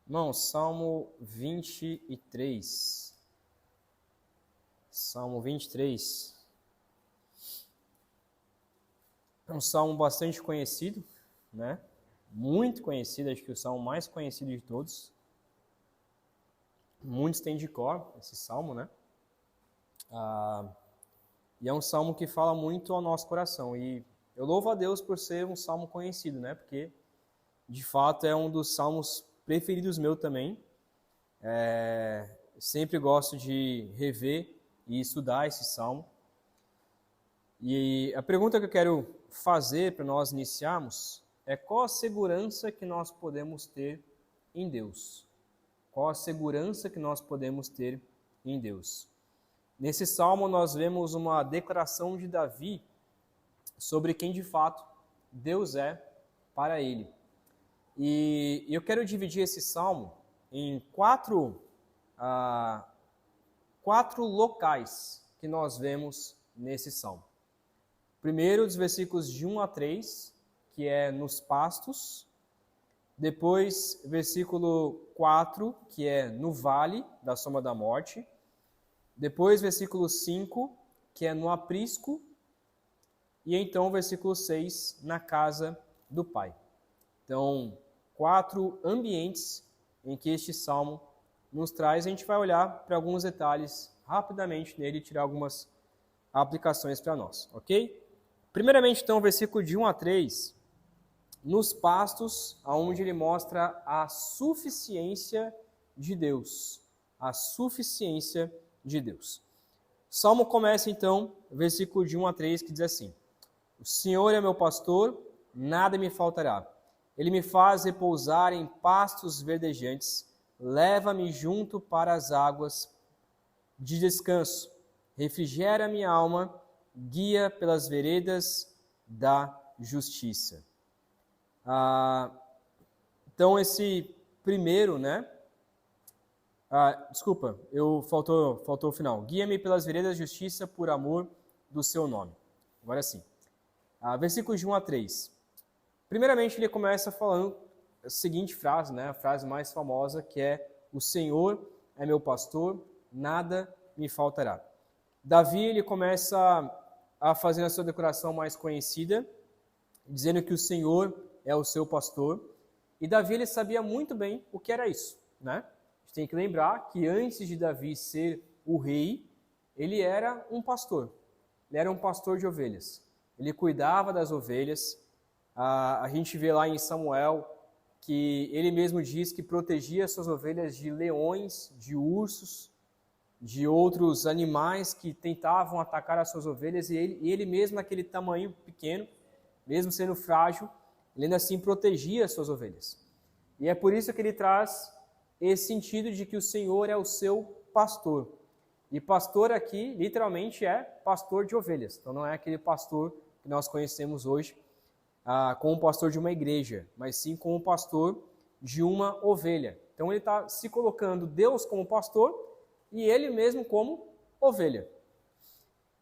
Irmão, Salmo 23. Salmo 23. É um salmo bastante conhecido, né? Muito conhecido, acho que o salmo mais conhecido de todos. Muitos têm de cor esse salmo, né? E é um salmo que fala muito ao nosso coração. E eu louvo a Deus por ser um salmo conhecido, né? Porque, de fato, é um dos salmos preferidos meu também. Sempre gosto de rever e estudar esse salmo. E a pergunta que eu quero fazer para nós iniciarmos é: qual a segurança que nós podemos ter em Deus? Qual a segurança que nós podemos ter em Deus? Nesse salmo nós vemos uma declaração de Davi sobre quem de fato Deus é para ele. E eu quero dividir esse salmo em quatro locais que nós vemos nesse salmo. Primeiro, dos versículos de 1 a 3, que é nos pastos. Depois, versículo 4, que é no vale da sombra da morte. Depois, versículo 5, que é no aprisco. E então, versículo 6, na casa do Pai. Então, 4 ambientes em que este salmo nos traz. A gente vai olhar para alguns detalhes rapidamente nele e tirar algumas aplicações para nós, ok? Primeiramente, então, versículo de 1 a 3, nos pastos, onde ele mostra a suficiência de Deus. A suficiência de Deus. O salmo começa, então, versículo de 1 a 3, que diz assim: O Senhor é meu pastor, nada me faltará. Ele me faz repousar em pastos verdejantes, leva-me junto para as águas de descanso, refrigera minha alma, guia pelas veredas da justiça. Então esse primeiro, né? Faltou o final. Guia-me pelas veredas da justiça por amor do seu nome. Agora sim. Versículos de 1 a 3. Primeiramente ele começa falando a seguinte frase, né? A frase mais famosa, que é: O Senhor é meu pastor, nada me faltará. Davi, ele começa a fazer a sua declaração mais conhecida, dizendo que o Senhor é o seu pastor. E Davi, ele sabia muito bem o que era isso, né? A gente tem que lembrar que antes de Davi ser o rei, ele era um pastor. Ele era um pastor de ovelhas. Ele cuidava das ovelhas. A gente vê lá em Samuel que ele mesmo diz que protegia suas ovelhas de leões, de ursos, de outros animais que tentavam atacar as suas ovelhas, e ele mesmo, naquele tamanho pequeno, mesmo sendo frágil, ele ainda assim protegia as suas ovelhas. E é por isso que ele traz esse sentido de que o Senhor é o seu pastor. E pastor aqui, literalmente, é pastor de ovelhas. Então não é aquele pastor que nós conhecemos hoje como pastor de uma igreja, mas sim como pastor de uma ovelha. Então ele está se colocando Deus como pastor e ele mesmo como ovelha.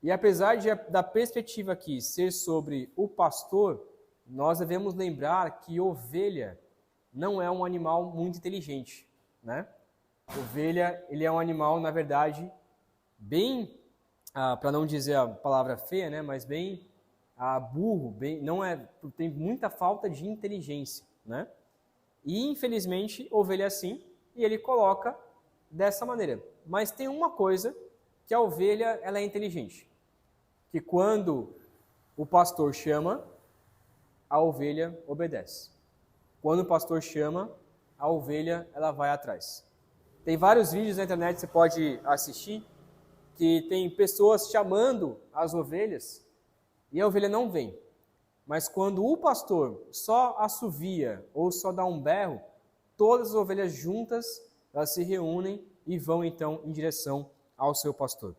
E apesar da perspectiva aqui ser sobre o pastor, nós devemos lembrar que ovelha não é um animal muito inteligente, né? Ovelha, ele é um animal, na verdade, bem, para não dizer a palavra feia, né? Mas bem burro, tem muita falta de inteligência, né? E infelizmente ovelha é assim, e ele coloca dessa maneira. Mas tem uma coisa, que a ovelha, ela é inteligente, que quando o pastor chama, a ovelha obedece. Quando o pastor chama, a ovelha, ela vai atrás. Tem vários vídeos na internet que você pode assistir, que tem pessoas chamando as ovelhas e a ovelha não vem. Mas quando o pastor só assovia ou só dá um berro, todas as ovelhas juntas, elas se reúnem e vão então em direção ao seu pastor.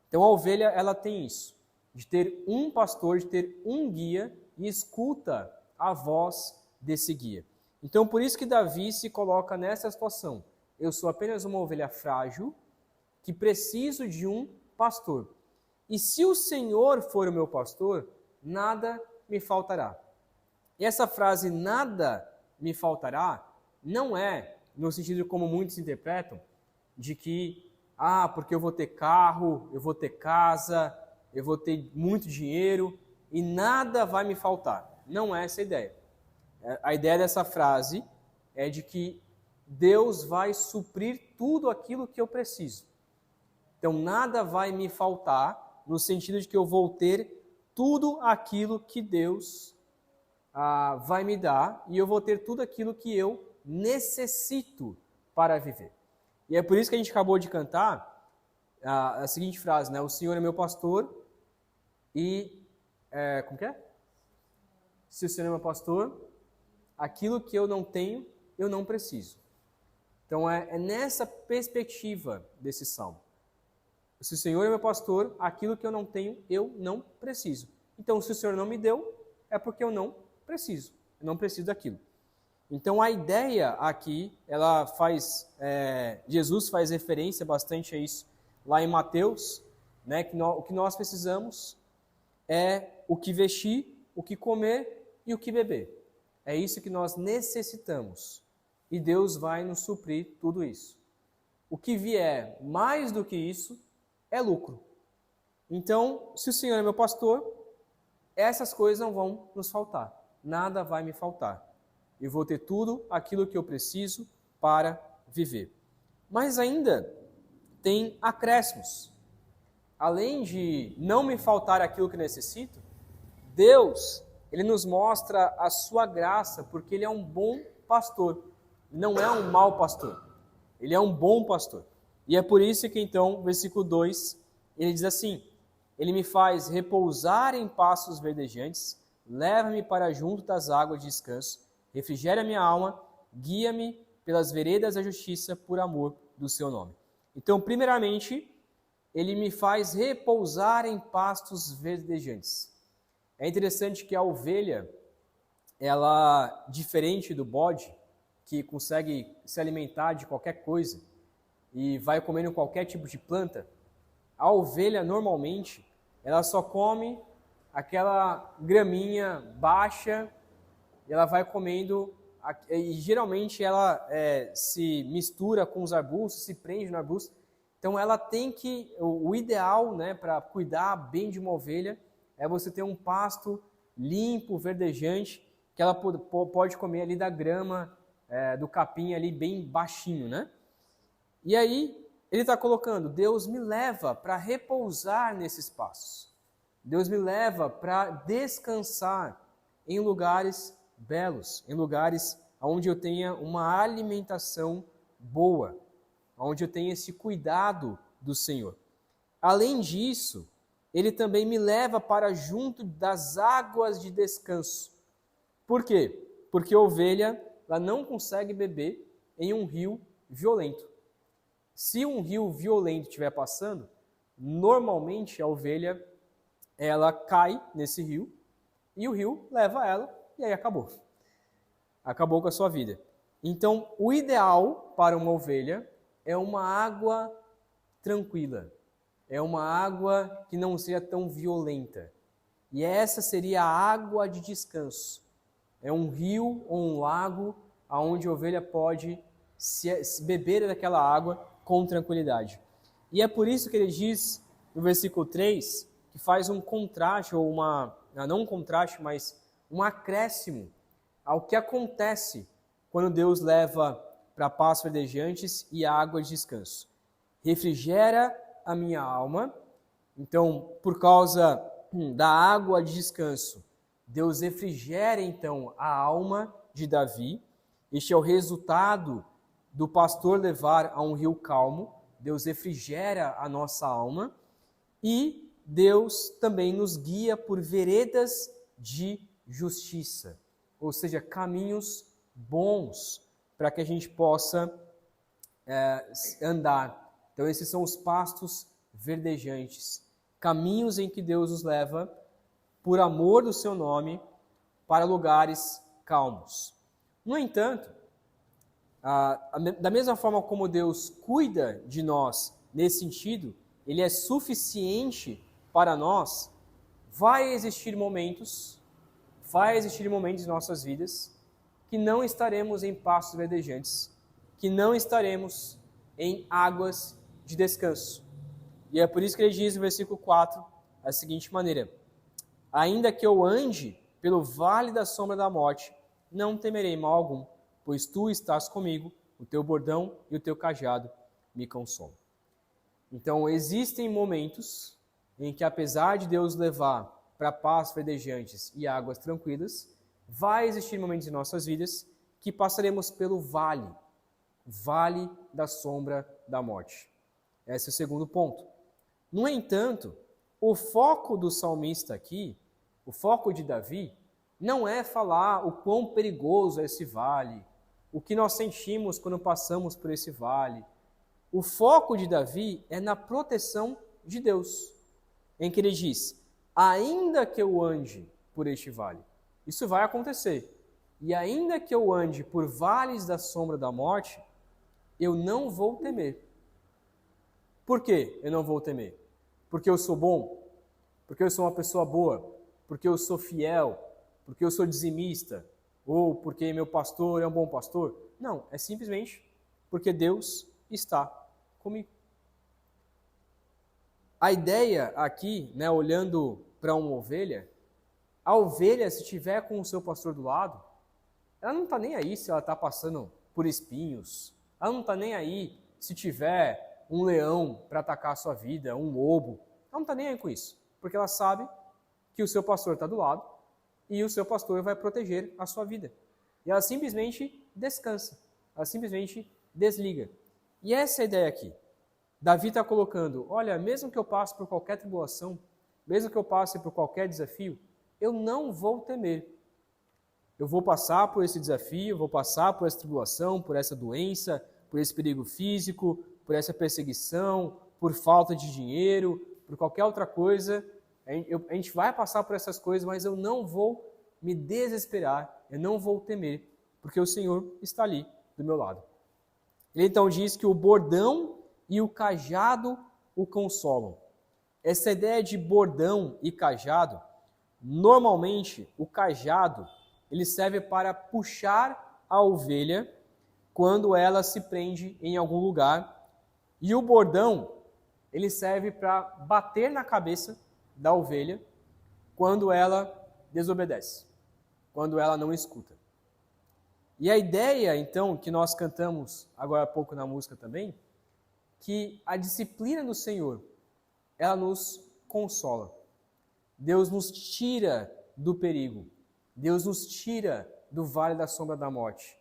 Então a ovelha, ela tem isso, de ter um pastor, de ter um guia, e escuta a voz desse guia. Então por isso que Davi se coloca nessa situação. Eu sou apenas uma ovelha frágil, que preciso de um pastor. E se o Senhor for o meu pastor, nada me faltará. E essa frase, nada me faltará, não é no sentido como muitos interpretam, de que, porque eu vou ter carro, eu vou ter casa, eu vou ter muito dinheiro e nada vai me faltar. Não é essa a ideia. A ideia dessa frase é de que Deus vai suprir tudo aquilo que eu preciso. Então, nada vai me faltar, no sentido de que eu vou ter tudo aquilo que Deus vai me dar e eu vou ter tudo aquilo que eu necessito para viver. E é por isso que a gente acabou de cantar a seguinte frase, né? O Senhor é meu pastor e... como que é? Se o Senhor é meu pastor, aquilo que eu não tenho, eu não preciso. Então é nessa perspectiva desse salmo. Se o Senhor é meu pastor, aquilo que eu não tenho, eu não preciso. Então, se o Senhor não me deu, é porque eu não preciso. Eu não preciso daquilo. Então, a ideia aqui, ela faz... Jesus faz referência bastante a isso lá em Mateus, né, que o que nós precisamos é o que vestir, o que comer e o que beber. É isso que nós necessitamos. E Deus vai nos suprir tudo isso. O que vier mais do que isso é lucro. Então, se o Senhor é meu pastor, essas coisas não vão nos faltar. Nada vai me faltar. Eu vou ter tudo aquilo que eu preciso para viver. Mas ainda tem acréscimos. Além de não me faltar aquilo que necessito, Deus, Ele nos mostra a sua graça, porque Ele é um bom pastor. Não é um mau pastor. Ele é um bom pastor. E é por isso que então, versículo 2, ele diz assim: Ele me faz repousar em pastos verdejantes, leva-me para junto das águas de descanso, refrigera minha alma, guia-me pelas veredas da justiça por amor do seu nome. Então, primeiramente, ele me faz repousar em pastos verdejantes. É interessante que a ovelha, ela, diferente do bode, que consegue se alimentar de qualquer coisa e vai comendo qualquer tipo de planta, a ovelha, normalmente, ela só come aquela graminha baixa e ela vai comendo, e geralmente ela se mistura com os arbustos, se prende no arbusto. Então ela tem que, o ideal, né, para cuidar bem de uma ovelha é você ter um pasto limpo, verdejante, que ela pode comer ali da grama, do capim ali bem baixinho, né? E aí ele está colocando, Deus me leva para repousar nesses pastos. Deus me leva para descansar em lugares belos, em lugares onde eu tenha uma alimentação boa, onde eu tenha esse cuidado do Senhor. Além disso, ele também me leva para junto das águas de descanso. Por quê? Porque a ovelha ela não consegue beber em um rio violento. Se um rio violento estiver passando, normalmente a ovelha ela cai nesse rio e o rio leva ela e aí acabou. Acabou com a sua vida. Então, o ideal para uma ovelha é uma água tranquila. É uma água que não seja tão violenta. E essa seria a água de descanso. É um rio ou um lago onde a ovelha pode se beber daquela água com tranquilidade. E é por isso que ele diz no versículo 3, que faz um contraste, ou não um contraste, mas um acréscimo ao que acontece quando Deus leva para pastos verdejantes e água de descanso. Refrigera a minha alma. Então, por causa da água de descanso, Deus refrigera então a alma de Davi. Este é o resultado do pastor levar a um rio calmo. Deus refrigera a nossa alma e Deus também nos guia por veredas de justiça, ou seja, caminhos bons para que a gente possa andar. Então esses são os pastos verdejantes, caminhos em que Deus nos leva por amor do seu nome para lugares calmos. No entanto, da mesma forma como Deus cuida de nós nesse sentido, Ele é suficiente para nós, vai existir momentos em nossas vidas que não estaremos em pastos verdejantes, que não estaremos em águas de descanso. E é por isso que ele diz no versículo 4, da seguinte maneira: ainda que eu ande pelo vale da sombra da morte, não temerei mal algum, pois tu estás comigo, o teu bordão e o teu cajado me consolam. Então, existem momentos em que, apesar de Deus levar para pastos verdejantes e águas tranquilas, vai existir momentos em nossas vidas que passaremos pelo vale da sombra da morte. Esse é o segundo ponto. No entanto, o foco do salmista aqui, o foco de Davi, não é falar o quão perigoso é esse vale, o que nós sentimos quando passamos por esse vale. O foco de Davi é na proteção de Deus, em que ele diz: ainda que eu ande por este vale, isso vai acontecer, e ainda que eu ande por vales da sombra da morte, eu não vou temer. Por que eu não vou temer? Porque eu sou bom? Porque eu sou uma pessoa boa? Porque eu sou fiel? Porque eu sou dizimista? Ou porque meu pastor é um bom pastor? Não, é simplesmente porque Deus está comigo. A ideia aqui, olhando para uma ovelha, a ovelha, se estiver com o seu pastor do lado, ela não está nem aí se ela está passando por espinhos, ela não está nem aí se tiver um leão para atacar a sua vida, um lobo, ela não está nem aí com isso, porque ela sabe que o seu pastor está do lado e o seu pastor vai proteger a sua vida. E ela simplesmente descansa, ela simplesmente desliga. E essa é a ideia aqui. Davi está colocando: olha, mesmo que eu passe por qualquer tribulação, mesmo que eu passe por qualquer desafio, eu não vou temer. Eu vou passar por esse desafio, vou passar por essa tribulação, por essa doença, por esse perigo físico, por essa perseguição, por falta de dinheiro, por qualquer outra coisa. A gente vai passar por essas coisas, mas eu não vou me desesperar, eu não vou temer, porque o Senhor está ali do meu lado. Ele então diz que o bordão e o cajado o consolam. Essa ideia de bordão e cajado, normalmente o cajado ele serve para puxar a ovelha quando ela se prende em algum lugar, e o bordão ele serve para bater na cabeça da ovelha quando ela desobedece, quando ela não escuta. E a ideia, então, que nós cantamos agora há pouco na música também, que a disciplina do Senhor, ela nos consola. Deus nos tira do perigo. Deus nos tira do vale da sombra da morte.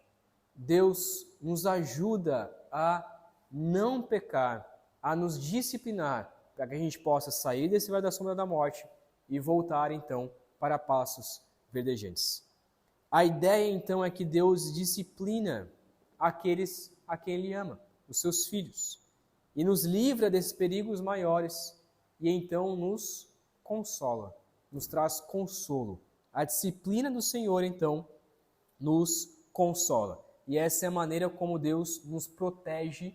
Deus nos ajuda a não pecar, a nos disciplinar, para que a gente possa sair desse vale da sombra da morte e voltar, então, para pastos verdejantes. A ideia, então, é que Deus disciplina aqueles a quem Ele ama, os seus filhos, e nos livra desses perigos maiores, e então nos consola, nos traz consolo. A disciplina do Senhor, então, nos consola. E essa é a maneira como Deus nos protege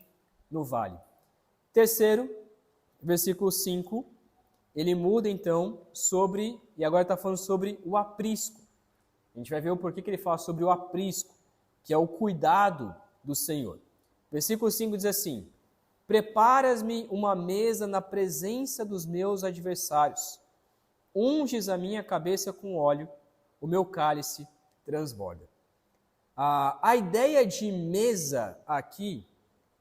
no vale. Terceiro, versículo 5, ele muda, então, e agora está falando sobre o aprisco. A gente vai ver o porquê que ele fala sobre o aprisco, que é o cuidado do Senhor. Versículo 5 diz assim: preparas-me uma mesa na presença dos meus adversários, unges a minha cabeça com óleo, o meu cálice transborda. A ideia de mesa aqui,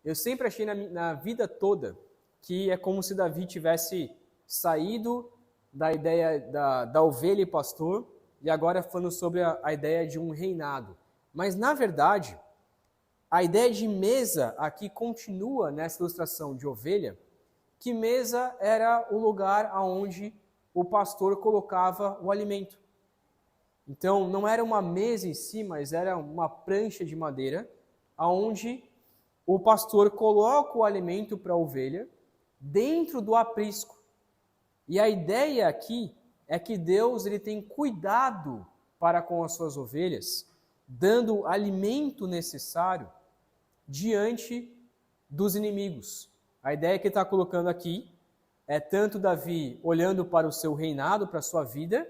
eu sempre achei na vida toda que é como se Davi tivesse saído da ideia da ovelha e pastor, e agora falando sobre a ideia de um reinado. Mas, na verdade, a ideia de mesa aqui continua nessa ilustração de ovelha, que mesa era o lugar onde o pastor colocava o alimento. Então, não era uma mesa em si, mas era uma prancha de madeira, onde o pastor coloca o alimento para a ovelha dentro do aprisco. E a ideia aqui é que Deus ele tem cuidado para com as suas ovelhas, dando o alimento necessário diante dos inimigos. A ideia que ele está colocando aqui é tanto Davi olhando para o seu reinado, para a sua vida,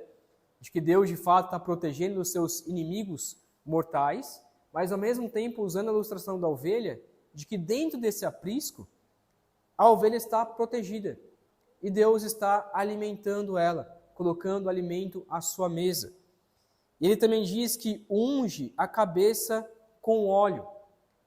de que Deus de fato está protegendo os seus inimigos mortais, mas ao mesmo tempo usando a ilustração da ovelha, de que dentro desse aprisco, a ovelha está protegida e Deus está alimentando ela, colocando alimento à sua mesa. E ele também diz que unge a cabeça com óleo.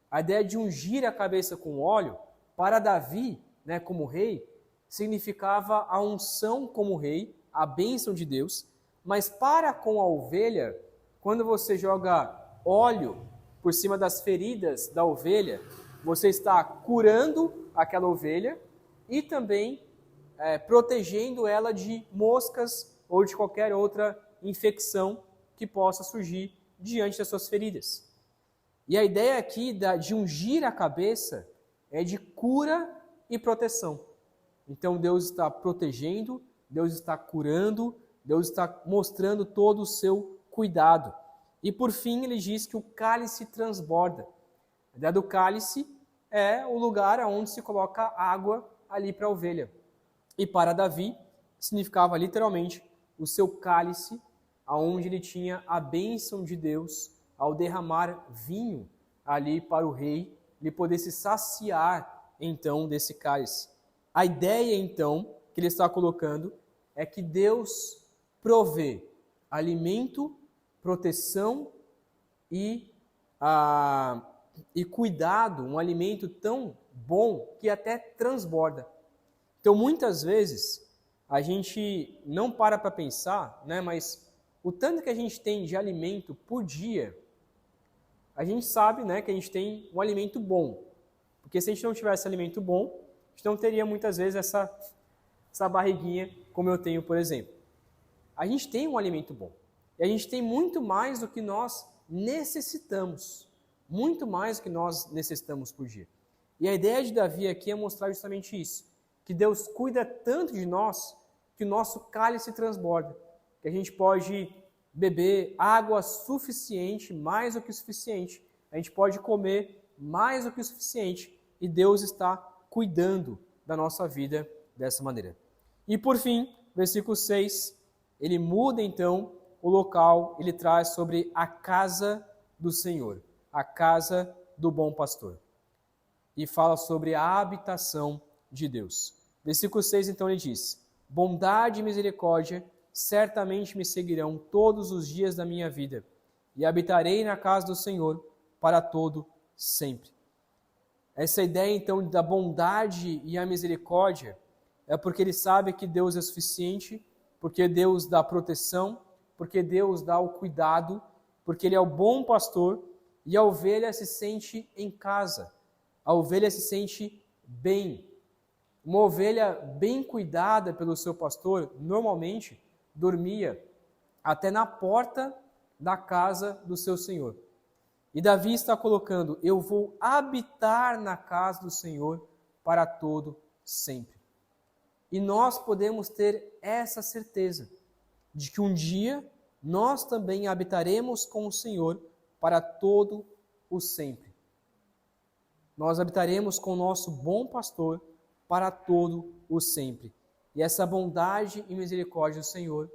A ideia de ungir a cabeça com óleo, para Davi, né, como rei, significava a unção como rei, a bênção de Deus, mas para com a ovelha, quando você joga óleo por cima das feridas da ovelha, você está curando aquela ovelha e também protegendo ela de moscas ou de qualquer outra infecção que possa surgir diante das suas feridas. E a ideia aqui de ungir a cabeça é de cura e proteção. Então Deus está protegendo, Deus está curando, Deus está mostrando todo o seu cuidado. E por fim ele diz que o cálice transborda. A ideia do cálice é o lugar onde se coloca água ali para a ovelha. E para Davi significava literalmente o seu cálice, aonde ele tinha a bênção de Deus ao derramar vinho ali para o rei, ele poder se saciar então desse cálice. A ideia então que ele está colocando é que Deus provê alimento, proteção e cuidado, um alimento tão bom que até transborda. Então muitas vezes a gente não para pensar, né, mas o tanto que a gente tem de alimento por dia, a gente sabe, né, que a gente tem um alimento bom. Porque se a gente não tivesse alimento bom, a gente não teria muitas vezes essa barriguinha como eu tenho, por exemplo. A gente tem um alimento bom. E a gente tem muito mais do que nós necessitamos. Muito mais do que nós necessitamos por dia. E a ideia de Davi aqui é mostrar justamente isso. Que Deus cuida tanto de nós que o nosso cálice transborda. Que a gente pode beber água suficiente, mais do que o suficiente. A gente pode comer mais do que o suficiente. E Deus está cuidando da nossa vida dessa maneira. E por fim, versículo 6, ele muda então o local, ele traz sobre a casa do Senhor, a casa do bom pastor. E fala sobre a habitação de Deus. Versículo 6, então, ele diz: bondade e misericórdia certamente me seguirão todos os dias da minha vida, e habitarei na casa do Senhor para todo sempre. Essa ideia, então, da bondade e a misericórdia é porque ele sabe que Deus é suficiente, porque Deus dá proteção, porque Deus dá o cuidado, porque Ele é o bom pastor e a ovelha se sente em casa, a ovelha se sente bem. Uma ovelha bem cuidada pelo seu pastor, normalmente, dormia até na porta da casa do seu Senhor. E Davi está colocando: eu vou habitar na casa do Senhor para todo sempre. E nós podemos ter essa certeza de que um dia nós também habitaremos com o Senhor para todo o sempre. Nós habitaremos com o nosso bom pastor para todo o sempre. E essa bondade e misericórdia do Senhor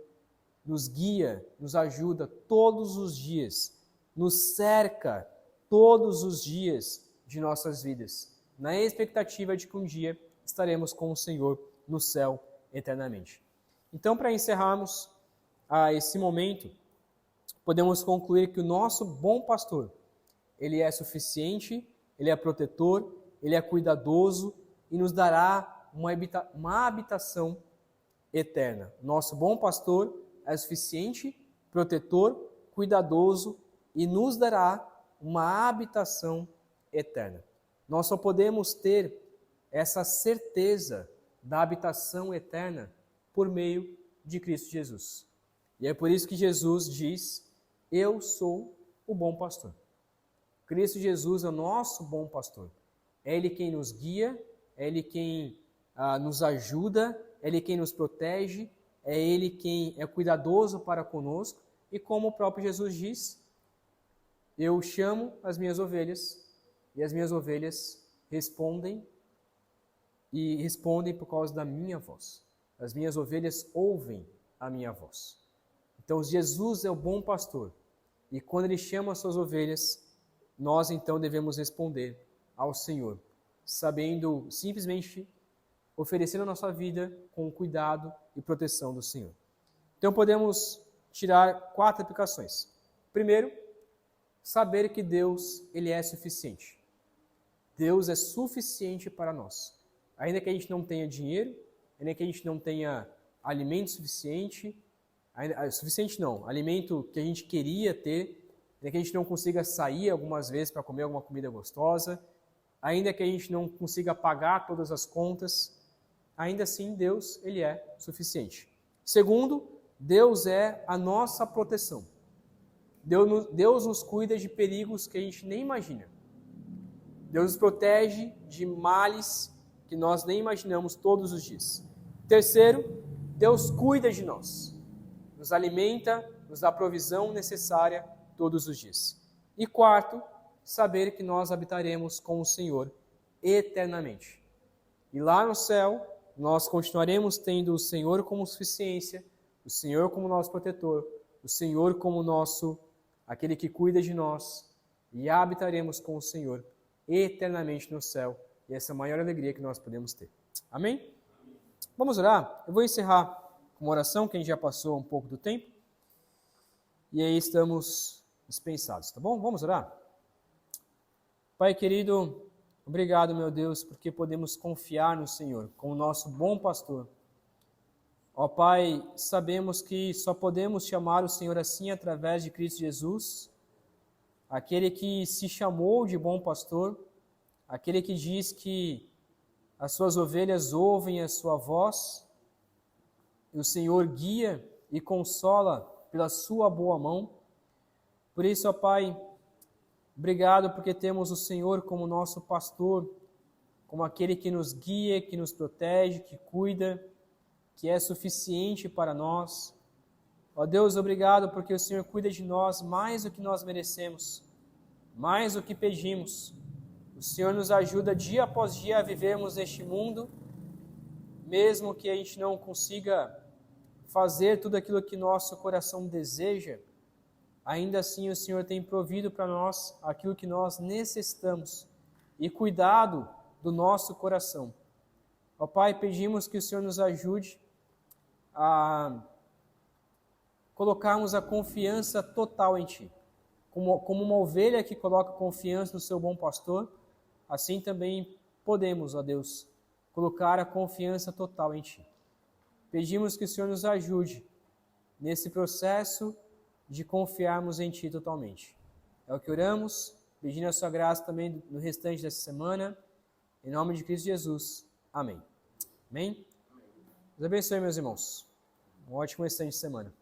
nos guia, nos ajuda todos os dias, nos cerca todos os dias de nossas vidas, na expectativa de que um dia estaremos com o Senhor no céu eternamente. Então, para encerrarmos esse momento, podemos concluir que o nosso bom pastor, ele é suficiente, ele é protetor, ele é cuidadoso e nos dará uma habitação eterna. Nosso bom pastor é suficiente, protetor, cuidadoso e nos dará uma habitação eterna. Nós só podemos ter essa certeza da habitação eterna por meio de Cristo Jesus. E é por isso que Jesus diz: eu sou o bom pastor. Cristo Jesus é o nosso bom pastor. É Ele quem nos guia, é Ele quem nos ajuda, é Ele quem nos protege, é Ele quem é cuidadoso para conosco. E como o próprio Jesus diz: eu chamo as minhas ovelhas e as minhas ovelhas respondem, e respondem por causa da minha voz. As minhas ovelhas ouvem a minha voz. Então Jesus é o bom pastor, e quando Ele chama as suas ovelhas, nós então devemos responder ao Senhor, sabendo simplesmente oferecendo a nossa vida com o cuidado e proteção do Senhor. Então podemos tirar 4 aplicações. Primeiro, saber que Deus, Ele é suficiente. Deus é suficiente para nós. Ainda que a gente não tenha dinheiro, ainda que a gente não tenha alimento suficiente, alimento que a gente queria ter, ainda que a gente não consiga sair algumas vezes para comer alguma comida gostosa, ainda que a gente não consiga pagar todas as contas, ainda assim Deus, Ele é suficiente. Segundo, Deus é a nossa proteção. Deus nos cuida de perigos que a gente nem imagina. Deus nos protege de males que nós nem imaginamos todos os dias. Terceiro, Deus cuida de nós. Nos alimenta, nos dá a provisão necessária todos os dias. E quarto, saber que nós habitaremos com o Senhor eternamente. E lá no céu, nós continuaremos tendo o Senhor como suficiência, o Senhor como nosso protetor, o Senhor como aquele que cuida de nós, e habitaremos com o Senhor eternamente no céu. E essa é a maior alegria que nós podemos ter. Amém? Vamos orar? Eu vou encerrar com uma oração, que a gente já passou um pouco do tempo. E aí estamos dispensados, tá bom? Vamos orar? Pai querido, obrigado, meu Deus, porque podemos confiar no Senhor, como nosso bom pastor. Ó Pai, sabemos que só podemos chamar o Senhor assim através de Cristo Jesus, aquele que se chamou de bom pastor, aquele que diz que as suas ovelhas ouvem a sua voz, e o Senhor guia e consola pela sua boa mão. Por isso, ó Pai, obrigado porque temos o Senhor como nosso pastor, como aquele que nos guia, que nos protege, que cuida, que é suficiente para nós. Ó Deus, obrigado porque o Senhor cuida de nós mais do que nós merecemos, mais do que pedimos. O Senhor nos ajuda dia após dia a vivermos neste mundo, mesmo que a gente não consiga fazer tudo aquilo que nosso coração deseja, ainda assim o Senhor tem provido para nós aquilo que nós necessitamos e cuidado do nosso coração. Ó Pai, pedimos que o Senhor nos ajude a colocarmos a confiança total em Ti. Como uma ovelha que coloca confiança no seu bom pastor, assim também podemos, ó Deus, colocar a confiança total em Ti. Pedimos que o Senhor nos ajude nesse processo de confiarmos em Ti totalmente. É o que oramos, pedindo a Sua graça também no restante dessa semana. Em nome de Cristo Jesus. Amém. Amém? Deus abençoe, meus irmãos. Um ótimo restante de semana.